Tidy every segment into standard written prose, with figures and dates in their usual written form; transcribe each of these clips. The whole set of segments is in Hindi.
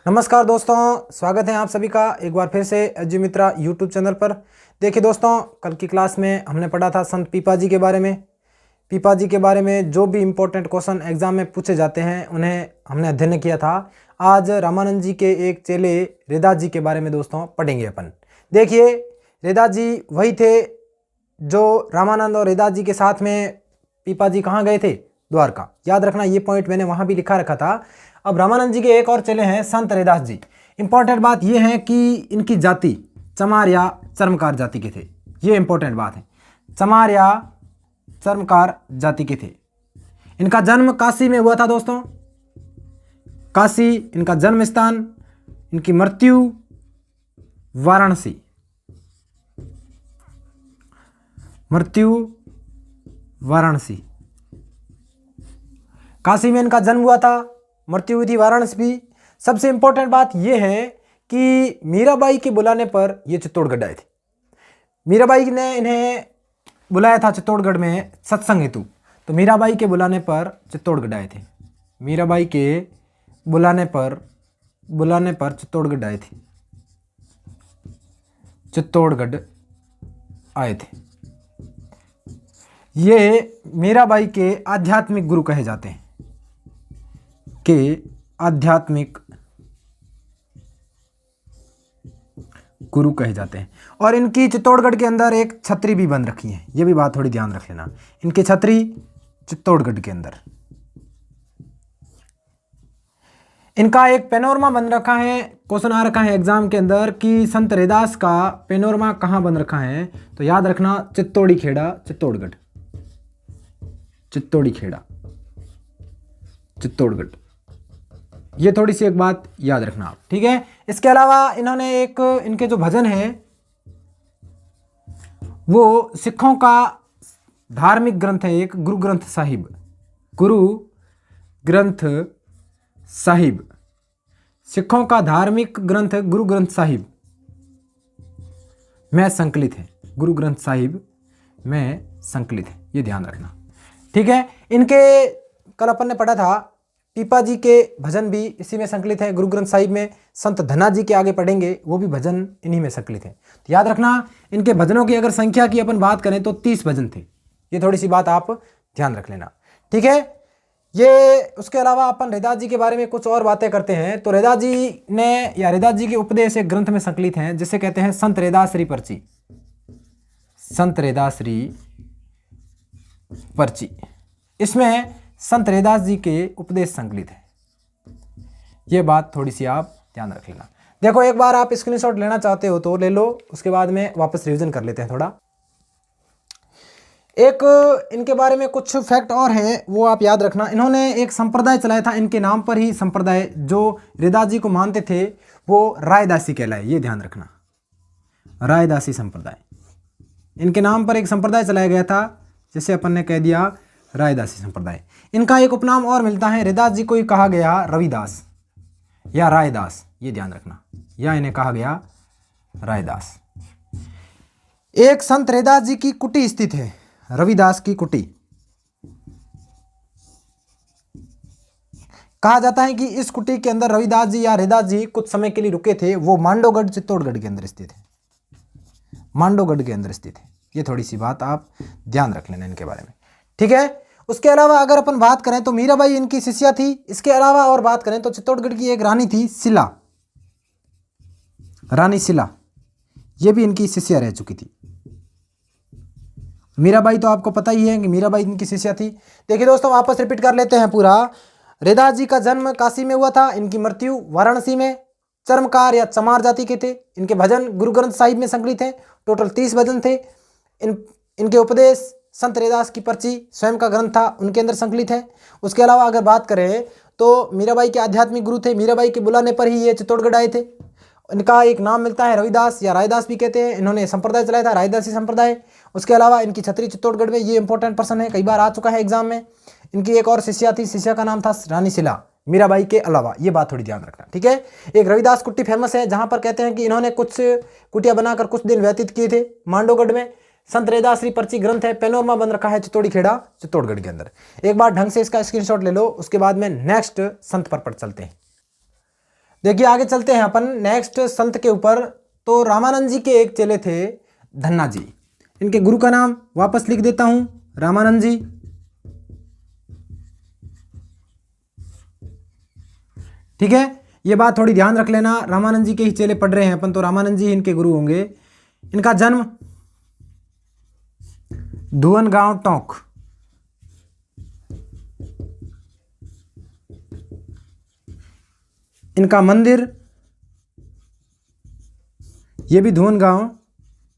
नमस्कार दोस्तों, स्वागत है आप सभी का एक बार फिर से एजु मित्रा यूट्यूब चैनल पर। देखिए दोस्तों, कल की क्लास में हमने पढ़ा था संत पीपा जी के बारे में। पीपा जी के बारे में जो भी इम्पोर्टेंट क्वेश्चन एग्जाम में पूछे जाते हैं उन्हें हमने अध्ययन किया था। आज रामानंद जी के एक चेले रैदास जी के बारे में दोस्तों पढ़ेंगे अपन। देखिए, रैदास जी वही थे जो रामानंद और रैदास जी के साथ में पीपा जी कहाँ गए थे? द्वारका। याद रखना, ये पॉइंट मैंने वहाँ भी लिखा रखा था। अब रामानंद जी के एक और चेले हैं संत रैदास जी। इंपॉर्टेंट बात यह है कि इनकी जाति चमार या चर्मकार जाति के थे। ये इंपॉर्टेंट बात है, चमार या चर्मकार जाति के थे। इनका जन्म काशी में हुआ था दोस्तों। काशी इनका जन्म स्थान, इनकी मृत्यु वाराणसी। मृत्यु वाराणसी। काशी में इनका जन्म हुआ था, मृत्यु हुई थी वाराणसी भी। सबसे इंपॉर्टेंट बात यह है कि मीराबाई के बुलाने पर ये चित्तौड़गढ़ आए थे। मीराबाई ने इन्हें बुलाया था चित्तौड़गढ़ में सत्संग हेतु। तो मीराबाई के बुलाने पर चित्तौड़गढ़ आए थे। मीराबाई के बुलाने पर चित्तौड़गढ़ आए थे। चित्तौड़गढ़ आए थे। ये मीराबाई के आध्यात्मिक गुरु कहे जाते हैं, के आध्यात्मिक गुरु कहे जाते हैं। और इनकी चित्तौड़गढ़ के अंदर एक छतरी भी बन रखी है। ये भी बात थोड़ी ध्यान रख लेना, इनकी छतरी चित्तौड़गढ़ के अंदर। इनका एक पेनोरमा बन रखा है। क्वेश्चन आ रखा है एग्जाम के अंदर कि संत रैदास का पेनोरमा कहाँ बन रखा है? तो याद रखना, चित्तौड़ी खेड़ा चित्तौड़गढ़। चित्तौड़ी खेड़ा चित्तौड़गढ़। ये थोड़ी सी एक बात याद रखना आप, ठीक है। इसके अलावा इन्होंने एक, इनके जो भजन है वो सिखों का धार्मिक ग्रंथ है एक, गुरु ग्रंथ साहिब। गुरु ग्रंथ साहिब सिखों का धार्मिक ग्रंथ गुरु ग्रंथ साहिब में संकलित है। गुरु ग्रंथ साहिब में संकलित है, ये ध्यान रखना, ठीक है। इनके कल अपन ने पढ़ा था पीपा जी के भजन भी इसी में संकलित है, गुरु ग्रंथ साहिब में। संत धना जी के आगे पढ़ेंगे, वो भी भजन इन्हीं में संकलित है। तो याद रखना, इनके भजनों की अगर संख्या की अपन बात करें तो 30 भजन थे। ये थोड़ी सी बात आप ध्यान रख लेना, ठीक है। ये उसके अलावा अपन रैदास जी के बारे में कुछ और बातें करते हैं। तो रैदास जी ने या रैदास जी के उपदेश एक ग्रंथ में संकलित हैं जिसे कहते हैं संत रैदासरी पर्ची। संत रैदासरी पर्ची, इसमें संत रैदास जी के उपदेश संकलित है। ये बात थोड़ी सी आप ध्यान रख लेना। देखो, एक बार आप स्क्रीनशॉट लेना चाहते हो तो ले लो, उसके बाद में वापस रिवीजन कर लेते हैं थोड़ा। एक इनके बारे में कुछ फैक्ट और है, वो आप याद रखना। इन्होंने एक संप्रदाय चलाया था, इनके नाम पर ही संप्रदाय, जो रैदास जी को मानते थे वो रायदासी कहलाए। ये ध्यान रखना, रायदासी संप्रदाय। इनके नाम पर एक संप्रदाय चलाया गया था जिसे अपन ने कह दिया रायदासी संप्रदाय। इनका एक उपनाम और मिलता है, रैदास जी को ही कहा गया रविदास या रायदास। ये ध्यान रखना, या इन्हें कहा गया रायदास। एक संत रैदास जी की कुटी स्थित है, रविदास की कुटी। कहा जाता है कि इस कुटी के अंदर रविदास जी या रैदास जी कुछ समय के लिए रुके थे। वो मांडोगढ़ चित्तौड़गढ़ के अंदर स्थित है। मांडोगढ़ के अंदर स्थित है। ये थोड़ी सी बात आप ध्यान रख लेना इनके बारे में, ठीक है। उसके अलावा अगर अपन बात करें तो मीराबाई इनकी शिष्या थी। इसके अलावा और बात करें तो चित्तौड़गढ़ की एक रानी थी शिला, रानी शिला। ये भी इनकी शिष्या रह चुकी थी। मीराबाई तो आपको पता ही है कि मीराबाई इनकी शिष्या थी। देखिए दोस्तों, वापस रिपीट कर लेते हैं पूरा। रैदास जी का जन्म काशी में हुआ था, इनकी मृत्यु वाराणसी में। चर्मकार या चमार जाति के थे। इनके भजन गुरु ग्रंथ साहिब में संकलित हैं। टोटल 30 भजन थे। इनके उपदेश संत रैदास की पर्ची स्वयं का ग्रंथ था, उनके अंदर संकलित है। उसके अलावा अगर बात करें तो मीराबाई के आध्यात्मिक गुरु थे। मीराबाई के बुलाने पर ही ये चित्तौड़गढ़ आए थे। इनका एक नाम मिलता है रविदास या रायदास भी कहते हैं। इन्होंने संप्रदाय चलाया था, रायदासी संप्रदाय। उसके अलावा इनकी छतरी चित्तौड़गढ़ में। ये इंपॉर्टेंट पर्सन है, कई बार आ चुका है एग्जाम में। इनकी एक और शिष्या थी, शिष्या का नाम था रानी शिला, मीराबाई के अलावा। ये बात थोड़ी ध्यान रखना, ठीक है। एक रविदास कुट्टी फेमस है, जहां पर कहते हैं कि इन्होंने कुछ कुटिया बनाकर कुछ दिन व्यतीत किए थे मांडोगढ़ में। संत रैदासरी पर्ची ग्रंथ है, पेनोरमा बन रखा है चित्तौड़ी खेड़ा चित्तौड़गढ़ के अंदर। एक बार ढंग से इसका स्क्रीनशॉट ले लो, उसके बाद में नेक्स्ट संत पर चलते हैं। देखिए आगे चलते हैं अपन नेक्स्ट संत के ऊपर। तो रामानंद जी के एक चेले थे धन्ना जी। इनके गुरु का नाम वापस लिख देता हूं, रामानंद जी। ठीक है, ये बात थोड़ी ध्यान रख लेना, रामानंद जी के ही चेले पढ़ रहे हैं अपन, तो रामानंद जी इनके गुरु होंगे। इनका जन्म धुवन गांव टोंक, इनका मंदिर ये भी धुवन गांव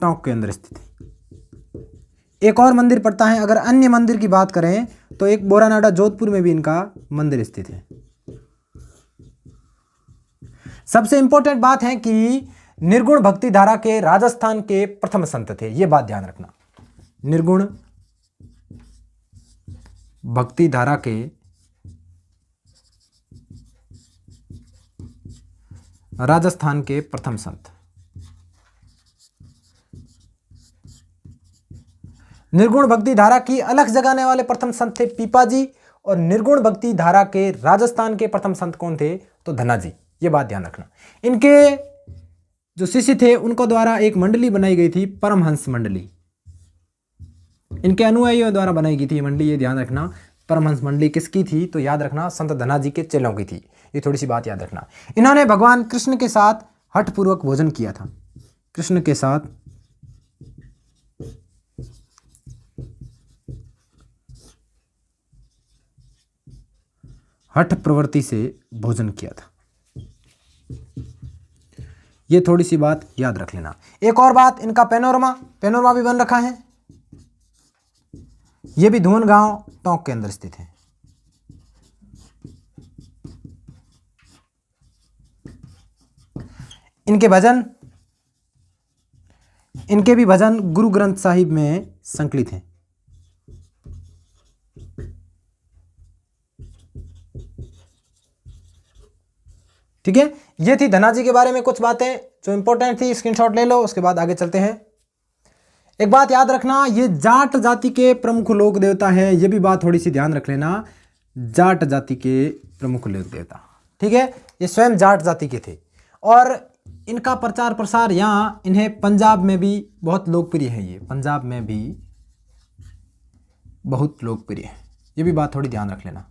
टोंक के अंदर स्थित है। एक और मंदिर पड़ता है, अगर अन्य मंदिर की बात करें तो एक बोरानाडा जोधपुर में भी इनका मंदिर स्थित है। सबसे इंपॉर्टेंट बात है कि निर्गुण भक्ति धारा के राजस्थान के प्रथम संत थे, यह बात ध्यान रखना। निर्गुण भक्ति धारा के राजस्थान के प्रथम संत। निर्गुण भक्ति धारा की अलख जगाने वाले प्रथम संत थे पीपा जी, और निर्गुण भक्ति धारा के राजस्थान के प्रथम संत कौन थे? तो धन्ना जी, ये बात ध्यान रखना। इनके जो शिष्य थे उनको द्वारा एक मंडली बनाई गई थी, परमहंस मंडली। इनके अनुयायियों द्वारा बनाई गई थी मंडली, ये ध्यान रखना। परमहंस मंडली किसकी थी? तो याद रखना संत धन्ना जी के चेलों की थी। ये थोड़ी सी बात याद रखना। इन्होंने भगवान कृष्ण के साथ हठपूर्वक भोजन किया था। कृष्ण के साथ हठ प्रवृत्ति से भोजन किया था, ये थोड़ी सी बात याद रख लेना। एक और बात, इनका पैनोरमा भी बन रखा है, ये भी धुवन गांव टोंक के अंदर स्थित है। इनके भी भजन गुरु ग्रंथ साहिब में संकलित हैं। ठीक है, ये थी धन्ना जी के बारे में कुछ बातें जो इंपॉर्टेंट थी, स्क्रीनशॉट ले लो। उसके बाद आगे चलते हैं। एक बात याद रखना, ये जाट जाति के प्रमुख लोक देवता है, ये भी बात थोड़ी सी ध्यान रख लेना। जाट जाति के प्रमुख लोक देवता, ठीक है, ये स्वयं जाट जाति के थे, और इनका प्रचार प्रसार यहाँ इन्हें पंजाब में भी बहुत लोकप्रिय है। ये पंजाब में भी बहुत लोकप्रिय है, ये भी बात थोड़ी ध्यान रख लेना।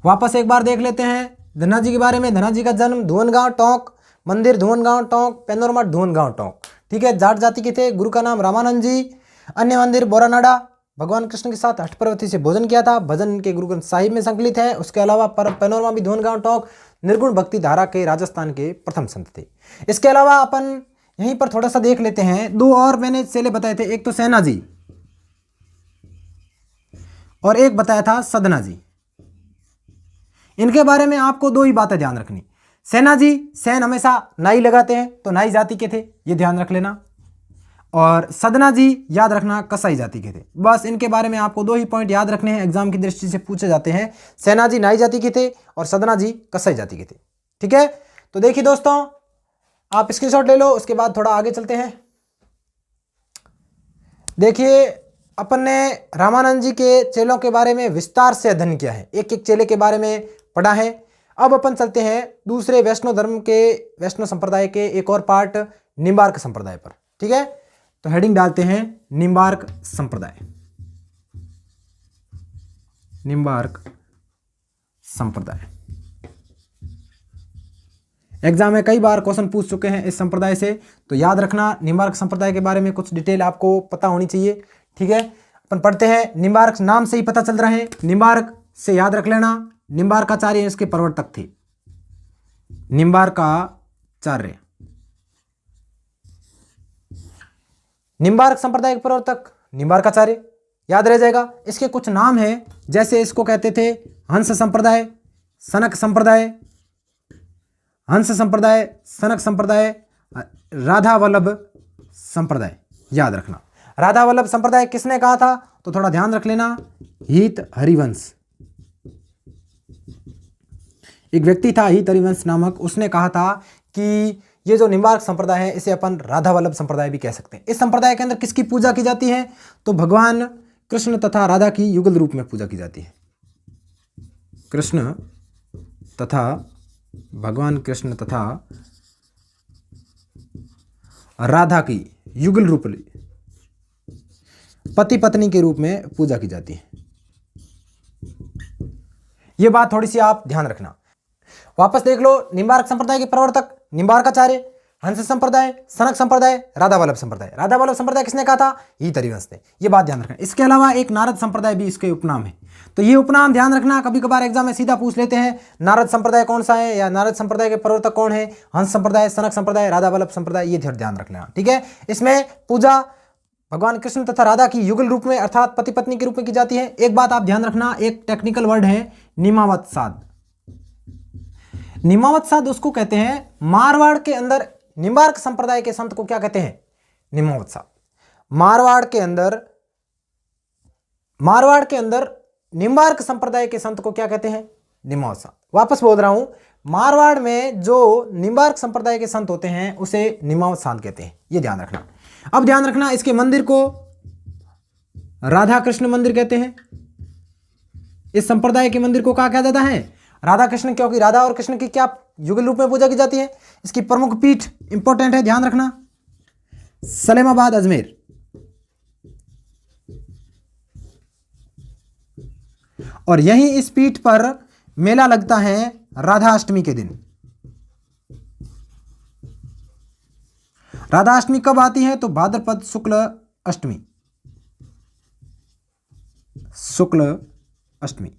वापस एक बार देख लेते हैं धन्ना जी के बारे में। धन्ना जी का जन्म धुवन गांव टोंक, मंदिर धुवन गांव टोंक, पैनोरमा धुवन गांव टोंक। ठीक है, जाट जाति के थे, गुरु का नाम रामानंद जी, अन्य मंदिर बोरानाडा, भगवान कृष्ण के साथ हठप्रवृत्ति से भोजन किया था, भजन इनके गुरु ग्रंथ साहिब में संकलित है। उसके अलावा पैनोरमा भी धुवन गांव टोंक, निर्गुण भक्ति धारा के राजस्थान के प्रथम संत थे। इसके अलावा अपन यहीं पर थोड़ा सा देख लेते हैं, दो और मैंने चेले बताए थे, एक तो सेना जी और एक बताया था सदना जी। इनके बारे में आपको दो ही बातें ध्यान रखनी। सेना जी, सेन हमेशा नाई लगाते हैं, तो नाई जाति के थे, ये ध्यान रख लेना। और सदना जी याद रखना कसाई जाति के थे। बस इनके बारे में आपको दो ही पॉइंट याद रखने हैं, एग्जाम की दृष्टि से पूछे जाते हैं। सेना जी नाई जाति के थे और सदना जी कसाई जाति के थे। ठीक है, तो देखिए दोस्तों, आप स्क्रीनशॉट ले लो। उसके बाद थोड़ा आगे चलते हैं। देखिए, अपन ने रामानंद जी के चेलों के बारे में विस्तार से अध्ययन किया है, एक एक चेले के बारे में पढ़ा है। अब अपन चलते हैं दूसरे वैष्णव धर्म के, वैष्णव संप्रदाय के एक और पार्ट, निम्बार्क संप्रदाय पर। ठीक है, तो हेडिंग डालते हैं निम्बार्क संप्रदाय। निम्बार्क संप्रदाय एग्जाम में कई बार क्वेश्चन पूछ चुके हैं इस संप्रदाय से, तो याद रखना निम्बार्क संप्रदाय के बारे में कुछ डिटेल आपको पता होनी चाहिए। ठीक है, अपन पढ़ते हैं। निम्बार्क नाम से ही पता चल रहा है, निम्बार्क से याद रख लेना, निम्बार्काचार्य इसके प्रवर्तक थे। निम्बार्काचार्य, निम्बार्क संप्रदाय के प्रवर्तक निम्बार्काचार्य, याद रह जाएगा। इसके कुछ नाम हैं, जैसे इसको कहते थे हंस संप्रदाय, सनक संप्रदाय, हंस संप्रदाय, सनक संप्रदाय, राधा वल्लभ संप्रदाय। याद रखना, राधा वल्लभ संप्रदाय किसने कहा था? तो थोड़ा ध्यान रख लेना, हित हरिवंश, एक व्यक्ति था हित हरिवंश नामक, उसने कहा था कि ये जो निम्बार्क संप्रदाय है इसे अपन राधा वल्लभ संप्रदाय भी कह सकते हैं। इस संप्रदाय के अंदर किसकी पूजा की जाती है? तो भगवान कृष्ण तथा राधा की युगल रूप में पूजा की जाती है। कृष्ण तथा भगवान कृष्ण तथा राधा की युगल रूप पति पत्नी के रूप में पूजा की जाती है। यह बात थोड़ी सी आप ध्यान रखना। वापस देख लो, निम्बार्क संप्रदाय के प्रवर्तक निम्बार्काचार्य, हंस संप्रदाय, सनक संप्रदाय, राधा वल्लभ संप्रदाय। राधा वल्लभ संप्रदाय किसने कहा था? हीतरिवंश ने। ये बात ध्यान रखना। इसके अलावा एक नारद संप्रदाय भी इसके उपनाम है, तो ये उपनाम ध्यान रखना। कभी कभार एग्जाम में सीधा पूछ लेते हैं नारद संप्रदाय कौन सा है, या नारद संप्रदाय के प्रवर्तक कौन है, हंस संप्रदाय, सनक संप्रदाय, राधा वल्लभ संप्रदाय। ये ध्यान रख लेना, ठीक है। इसमें पूजा भगवान कृष्ण तथा राधा की युगल रूप में अर्थात पति पत्नी के रूप में की जाती है। एक बात आप ध्यान रखना, एक टेक्निकल वर्ड है निमावत्साद। निमावत्साद उसको कहते हैं, मारवाड़ के अंदर निम्बार्क संप्रदाय के संत को क्या कहते हैं? निमावत्साद। मारवाड़ के अंदर निम्बार्क संप्रदाय के संत को क्या कहते हैं? निमावत्साद। वापस बोल रहा हूं, मारवाड़ में जो निम्बार्क संप्रदाय के संत होते हैं उसे निमावत्साद कहते हैं। यह ध्यान रखना। अब ध्यान रखना, इसके मंदिर को राधा कृष्ण मंदिर कहते हैं। इस संप्रदाय के मंदिर को क्या कहा जाता है? राधा कृष्ण, क्योंकि राधा और कृष्ण की क्या युगल रूप में पूजा की जाती है। इसकी प्रमुख पीठ इंपॉर्टेंट है, ध्यान रखना, सलेमाबाद अजमेर। और यहीं इस पीठ पर मेला लगता है राधा अष्टमी के दिन। राधा अष्टमी कब आती है? तो भाद्रपद शुक्ल अष्टमी। शुक्ल अष्टमी,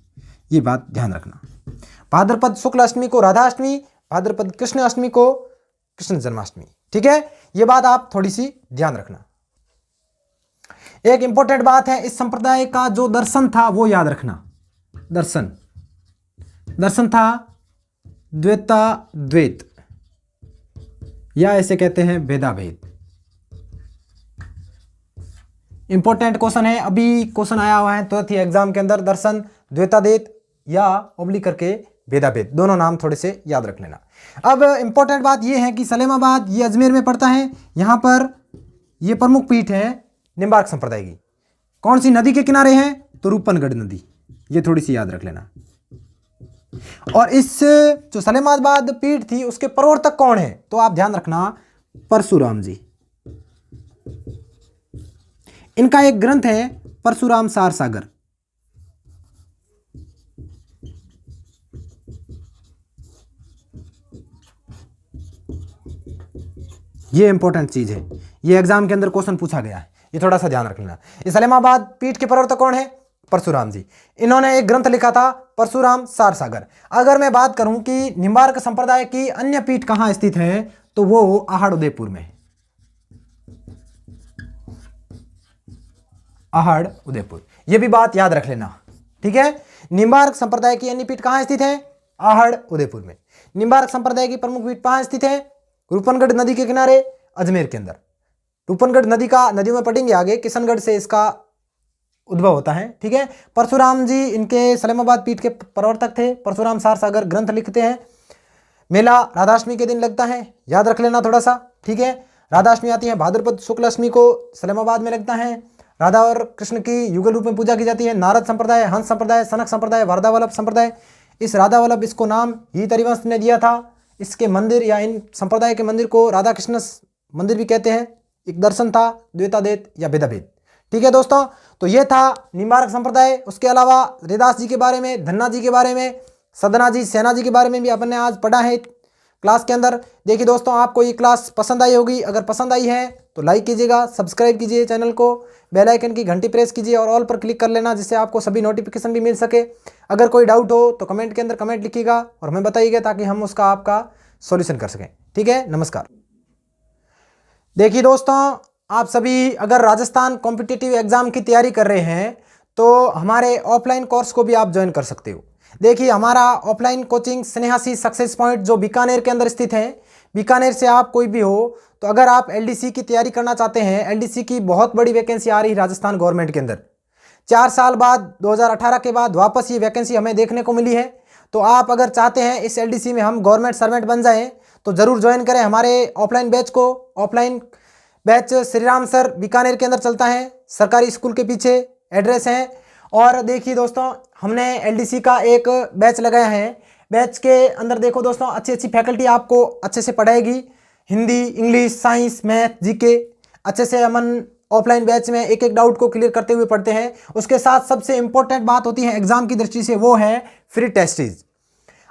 ये बात ध्यान रखना। भाद्रपद शुक्ल अष्टमी को राधा अष्टमी, भाद्रपद कृष्ण अष्टमी को कृष्ण जन्माष्टमी, ठीक है। यह बात आप थोड़ी सी ध्यान रखना। एक इंपॉर्टेंट बात है, इस संप्रदाय का जो दर्शन था वो याद रखना। दर्शन था द्वैताद्वैत, या ऐसे कहते हैं भेदाभेद। इंपॉर्टेंट क्वेश्चन है, अभी क्वेश्चन आया हुआ है तो एग्जाम के अंदर, दर्शन द्वैताद्वैत या ओब्लिक करके भेदाभेद, दोनों नाम थोड़े से याद रख लेना। अब इंपॉर्टेंट बात यह है कि सलेमाबाद ये अजमेर में पड़ता है। यहां पर ये प्रमुख पीठ है निम्बार्क संप्रदाय की। कौन सी नदी के किनारे है? तो रूपनगढ़ नदी। ये थोड़ी सी याद रख लेना। और इस जो सलेमाबाद पीठ थी उसके प्रवर्तक कौन है? तो आप ध्यान रखना, परशुराम जी। इनका एक ग्रंथ है परशुराम सार सागर। ये इंपॉर्टेंट चीज है, ये एग्जाम के अंदर क्वेश्चन पूछा गया है, ये थोड़ा सा ध्यान रख लेना। इस सलेमाबाद पीठ के प्रवर्तक कौन है? परशुराम जी। इन्होंने एक ग्रंथ लिखा था परशुराम सार सागर। अगर मैं बात करूं कि निम्बार्क संप्रदाय की अन्य पीठ कहां स्थित है, तो वो आहड़ उदयपुर में है। आहड़ उदयपुर, ये भी बात याद रख लेना, ठीक है। निम्बार्क संप्रदाय की अन्य पीठ कहां स्थित है? आहड़ उदयपुर में। निम्बार्क संप्रदाय की प्रमुख पीठ कहां स्थित है? रूपनगढ़ नदी के किनारे अजमेर के अंदर। रूपनगढ़ नदियों में पढ़ेंगे आगे, किशनगढ़ से इसका उद्भव होता है, ठीक है। परशुराम जी इनके सलेमाबाद पीठ के प्रवर्तक थे। परशुराम सार सागर ग्रंथ लिखते हैं। मेला राधाष्टमी के दिन लगता है, याद रख लेना थोड़ा सा, ठीक है। राधाष्टमी आती है, भाद्रपद शुक्ल अष्टमी को सलेमाबाद में लगता है। राधा और कृष्ण की युगल रूप में पूजा की जाती है। नारद संप्रदाय, हंस संप्रदाय, सनक संप्रदाय, राधा वल्लभ संप्रदाय। इस राधा वल्लभ, इसको नाम हीतरिवंश ने दिया था। इसके मंदिर या इन संप्रदाय के मंदिर को राधा कृष्ण मंदिर भी कहते हैं। एक दर्शन था द्वैताद्वैत या भेदाभेद, ठीक है दोस्तों। तो ये था निम्बार्क संप्रदाय। उसके अलावा हरिदास जी के बारे में, धन्ना जी के बारे में, सदना जी, सेना जी के बारे में भी अपन ने आज पढ़ा है क्लास के अंदर। देखिए दोस्तों, आपको ये क्लास पसंद आई होगी। अगर पसंद आई है तो लाइक कीजिएगा, सब्सक्राइब कीजिए चैनल को, बेल आइकन की घंटी प्रेस कीजिए और ऑल पर क्लिक कर लेना, जिससे आपको सभी नोटिफिकेशन भी मिल सके। अगर कोई डाउट हो तो कमेंट के अंदर कमेंट लिखिएगा और हमें बताइएगा, ताकि हम उसका आपका सॉल्यूशन कर सकें, ठीक है। नमस्कार। देखिए दोस्तों, आप सभी अगर राजस्थान कॉम्पिटिटिव एग्जाम की तैयारी कर रहे हैं तो हमारे ऑफलाइन कोर्स को भी आप ज्वाइन कर सकते हो। देखिए, हमारा ऑफलाइन कोचिंग स्नेहासी सक्सेस पॉइंट जो बीकानेर के अंदर स्थित है, बीकानेर से आप कोई भी हो तो अगर आप एलडीसी की तैयारी करना चाहते हैं, एलडीसी की बहुत बड़ी वैकेंसी आ रही है राजस्थान गवर्नमेंट के अंदर। 4 साल बाद 2018 के बाद वापस ये वैकेंसी हमें देखने को मिली है। तो आप अगर चाहते हैं इस एलडीसी में हम गवर्नमेंट सर्वेंट बन जाएं तो ज़रूर ज्वाइन करें हमारे ऑफलाइन बैच को। Offline batch Shri Ram sir Bikaner के अंदर चलता है, सरकारी स्कूल के पीछे एड्रेस है। और देखिए दोस्तों, हमने एलडीसी का एक बैच लगाया है। बैच के अंदर देखो दोस्तों, अच्छी अच्छी फैकल्टी आपको अच्छे से पढ़ाएगी, Hindi, English, science, math, GK अच्छे से अमन ऑफलाइन बैच में एक एक डाउट को क्लियर करते हुए पढ़ते हैं। उसके साथ सबसे इंपॉर्टेंट बात होती है एग्जाम की दृष्टि से, वो है फ्री टेस्ट सीरीज।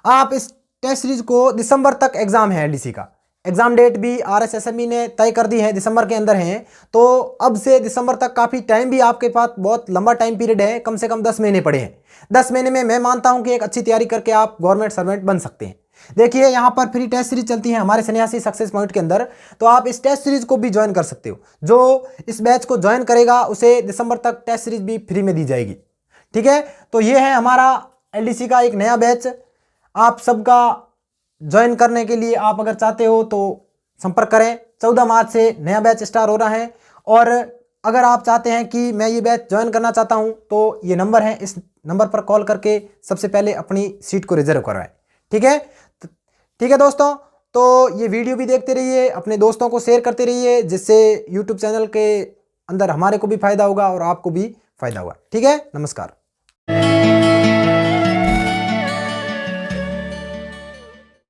आप इस टेस्ट सीरीज को दिसंबर तक एग्जाम है एलडीसी का, एग्जाम डेट भी आरएसएसएमई ने तय कर दी है, दिसंबर के अंदर है। तो अब से दिसंबर तक काफ़ी टाइम भी आपके पास, बहुत लंबा टाइम पीरियड है, कम से कम 10 महीने पड़े हैं। 10 महीने में मैं मानता हूं कि एक अच्छी तैयारी करके आप गवर्नमेंट सर्वेंट बन सकते हैं। देखिए यहाँ पर फ्री टेस्ट सीरीज चलती है हमारे सन्यासी सक्सेस पॉइंट के अंदर, तो आप इस टेस्ट सीरीज को भी ज्वाइन कर सकते हो। जो इस बैच को ज्वाइन करेगा उसे दिसंबर तक टेस्ट सीरीज भी फ्री में दी जाएगी। ठीक है, तो ये है हमारा एलडीसी का एक नया बैच। आप सबका ज्वाइन करने के लिए आप अगर चाहते हो तो संपर्क करें। 14 मार्च से नया बैच स्टार्ट हो रहा है, और अगर आप चाहते हैं कि मैं ये बैच ज्वाइन करना चाहता हूं तो ये नंबर है, इस नंबर पर कॉल करके सबसे पहले अपनी सीट को रिजर्व करवाएं। ठीक है, ठीक है दोस्तों, तो ये वीडियो भी देखते रहिए, अपने दोस्तों को शेयर करते रहिए, जिससे यूट्यूब चैनल के अंदर हमारे को भी फायदा होगा और आपको भी फायदा होगा। ठीक है, नमस्कार।